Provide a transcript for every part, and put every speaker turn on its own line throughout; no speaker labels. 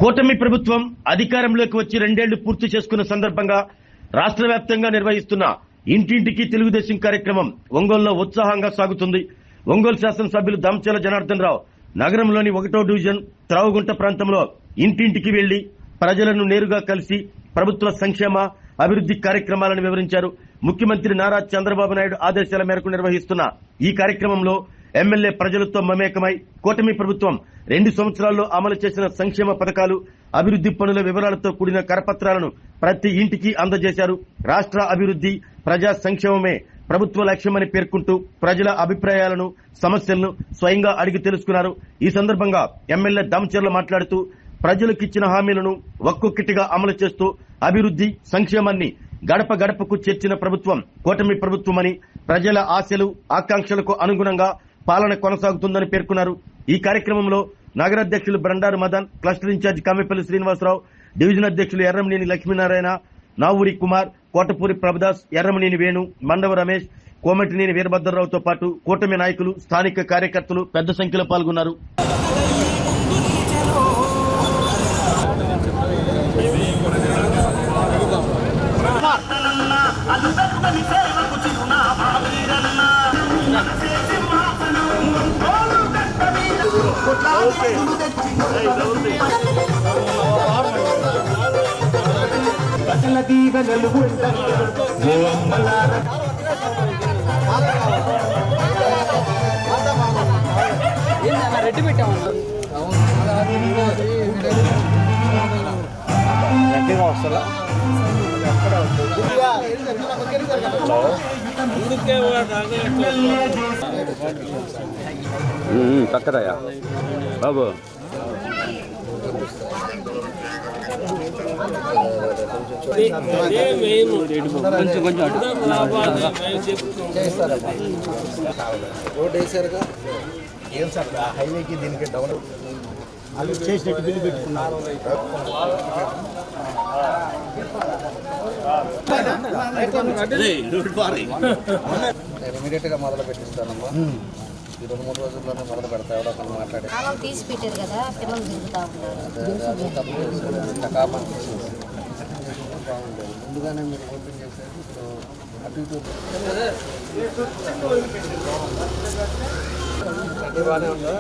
కూటమి ప్రభుత్వం అధికారంలోకి వచ్చి 2 ఏళ్లు పూర్తి చేసుకున్న సందర్భంగా రాష్ట్ర వ్యాప్తంగా నిర్వహిస్తున్న ఇంటింటికి తెలుగుదేశం కార్యక్రమం ఒంగోలులో ఉత్సాహంగా సాగుతుంది. ఒంగోలు శాసనసభ్యులు దామచర్ల జనార్దన్ రావు నగరంలోని 1వ డివిజన్ త్రావుగుంట ప్రాంతంలో ఇంటింటికి వెళ్లి ప్రజలను నేరుగా కలిసి ప్రభుత్వ సంక్షేమ అభివృద్ధి కార్యక్రమాలను వివరించారు. ముఖ్యమంత్రి నారా చంద్రబాబు నాయుడు ఆదేశాల మేరకు నిర్వహిస్తున్న ఈ కార్యక్రమంలో ఎమ్మెల్యే ప్రజలతో మమేకమై కూటమి ప్రభుత్వం 2 సంవత్సరాల్లో అమలు చేసిన సంక్షేమ పథకాలు, అభివృద్ధి పనుల వివరాలతో కూడిన కరపత్రాలను ప్రతి ఇంటికి అందజేశారు. రాష్ట్ర అభివృద్ధి, ప్రజా సంక్షేమమే ప్రభుత్వ లక్ష్యమని పేర్కొంటూ ప్రజల అభిప్రాయాలను, సమస్యలను స్వయంగా అడిగి తెలుసుకున్నారు. ఈ సందర్భంగా ఎమ్మెల్యే దామచర్ల మాట్లాడుతూ ప్రజలకిచ్చిన హామీలను ఒక్కొక్కటిగా అమలు చేస్తూ అభివృద్ధి, సంక్షేమాన్ని గడప గడపకు చేర్చిన ప్రభుత్వం కూటమి ప్రభుత్వమని, ప్రజల ఆశలు, ఆకాంక్షలకు అనుగుణంగా పాలన కొనసాగుతుందని పేర్కొన్నారు. ఈ కార్యక్రమంలో నగరాధ్యక్షులు Bandaru Madan, cluster incharge Kamepalli Srinivasarao, division అధ్యక్షులు ఎర్రంనేని లక్ష్మీనారాయణ, నావూరి కుమార్, కోటపూరి ప్రభుదాస్, ఎర్రమనేని వేణు, మండవ రమేష్, కోమటినేని వీరభద్రరావుతో పాటు కూటమి నాయకులు, స్థానిక కార్యకర్తలు పెద్ద సంఖ్యలో పాల్గొన్నారు.
రెడ్డి పెట్టామన్నా వస్తా
పక్కదయా బాబు
రోడ్ వేసారుగా ఏం సార్ హైవేకి దీనికి డౌన్ వాళ్ళు చేసినట్టు బిల్లు పెట్టుకున్నారు. ఇమీడియట్ గా మొదలు పెట్టిస్తానమ్మా. ఈ 2-3 రోజుల్లోనే మొదలు పెడతా. ఎవడో కొన్ని మాట్లాడే
తీసి పెట్టారు కదా, పిల్లలు తిరుగుతా
బాగుండేది. ముందుగానే మీరు ఓపెన్ చేశారు. ఇప్పుడు అటు ఇటు బాగానే ఉందా?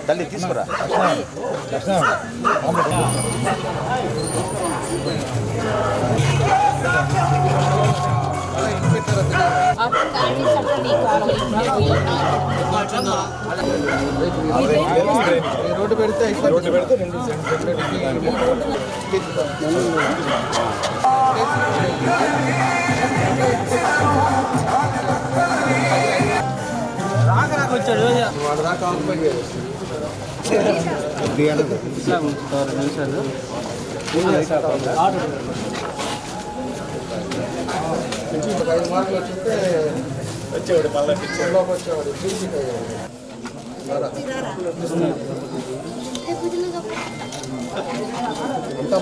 తల్లి తీసుకురా.
రోడ్డు పెడితే 2
వచ్చాడు
వాడు దాకా ఆక్యుపైడ్ ఇంకొక 5 మార్కులు వచ్చింటే వచ్చేవాడు. మళ్ళీ వచ్చేవాడు. అంతా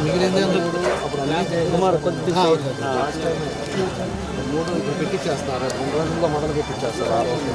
మిగిలింది అప్పుడు కుమార్ కొద్ది 3 పెట్టించేస్తున్నారు. 2 రోజుల్లో మొదలు పెట్టించేస్తారు. ఆ రోజు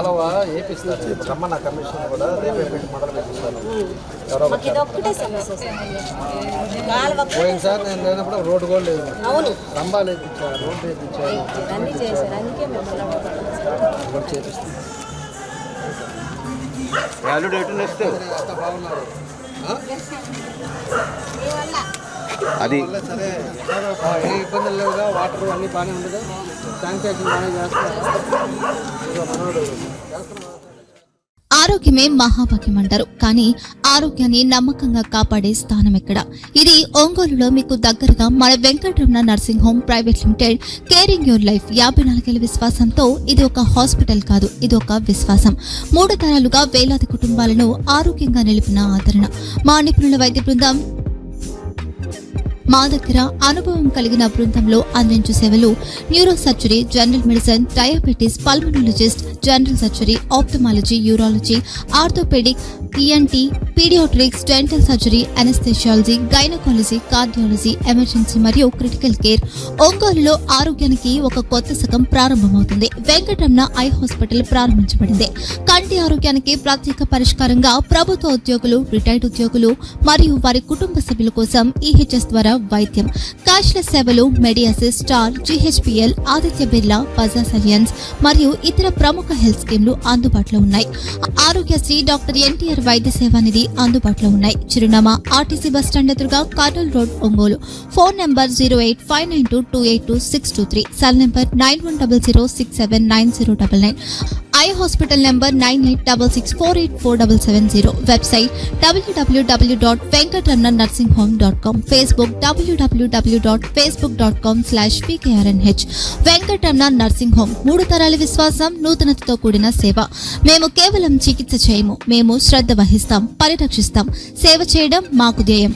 కాలువ వేపిస్తారు రమ్మన్న కమిషన్ కూడా రేపే పెట్టి మొదలు పెట్టిస్తాను. ఎవరో
మాకు ఇది ఒక్కటే సమస్య సార్. కాలువ
పోయినసారి నేను లేనప్పుడు రోడ్డు కూడా లేదు.
అవును
స్తంభాలు వేయించారు, రోడ్డు వేయించారు,
అన్నీ చేశారు. అందుకే మేము
కూడా చేపిస్తాం.
అల్లుడు ఎటు నెక్స్ట్
అంతా బాగున్నారు.
అది
సరే ఏ ఇబ్బందులు లేవుగా, వాటర్ అన్నీ బాగానే ఉండదు, శానిటైజేషన్ బాగానే చేస్తున్నారు. మనోడు చేస్తున్నారు.
ఆరోగ్యమే మహాభాగ్యం అంటారు, కానీ ఆరోగ్యాన్ని నమ్మకంగా కాపాడే స్థానం ఎక్కడ? ఇది ఒంగోలులో మీకు దగ్గరగా మన Venkataramana nursing home private limited. Caring your life 54 ఏళ్ల విశ్వాసంతో ఇది ఒక హాస్పిటల్ కాదు, ఇది ఒక విశ్వాసం. 3 తరాలుగా వేలాది కుటుంబాలను ఆరోగ్యంగా నిలిపిన ఆదరణ. మా నిపుణుల వైద్య బృందం మా దగ్గర అనుభవం కలిగిన బృందంలో అందించే సేవలు neuro surgery, general medicine, diabetes, pulmonologist, general surgery, ophthalmology, urology, orthopaedic, ENT, paediatrics, dental surgery, anaesthesiology, gynaecology, cardiology, emergency మరియు క్రిటికల్ కేర్. ఒంగోలులో ఆరోగ్యానికి ఒక కొత్త శకం ప్రారంభమవుతుంది. వెంకటరమణ ఐ హాస్పిటల్ ప్రారంభించబడింది. కంటి ఆరోగ్యానికి ప్రత్యేక పరిష్కారంగా ప్రభుత్వ ఉద్యోగులు, రిటైర్డ్ ఉద్యోగులు మరియు వారి కుటుంబ సభ్యుల కోసం ఈహెచ్ఎస్ ద్వారా వైద్యం, క్యాష్లెస్ సేవలు, మెడియాసిస్, స్టార్, జీహెచ్పీఎల్, ఆదిత్య బిర్లా, బజాజ్ అలియన్స్ మరియు ఇతర ప్రముఖ హెల్త్ స్కీమ్లు అందుబాటులో ఉన్నాయి. ఆరోగ్యశ్రీ, డాక్టర్ ఎన్టీఆర్ వైద్య సేవానిధి అందుబాటులో ఉన్నాయి. చిరునామా ఆర్టీసీ బస్టాండ్ ఎదురుగా, Kurnool road, Ongole. Phone number 08592282623, cell number 9100679099. Eye hospital number 9866484770. Website www.venkatramanarsinghome.com. Facebook www.facebook.com/vkrnh. Venkataramana nursing home, 3 తరాల విశ్వాసం, నూతనతతో కూడిన సేవ. మేము కేవలం చికిత్స చేయము, మేము శ్రద్ధ వహిస్తాం, పరిరక్షిస్తాం. సేవ చేయడం మాకు ధ్యేయం.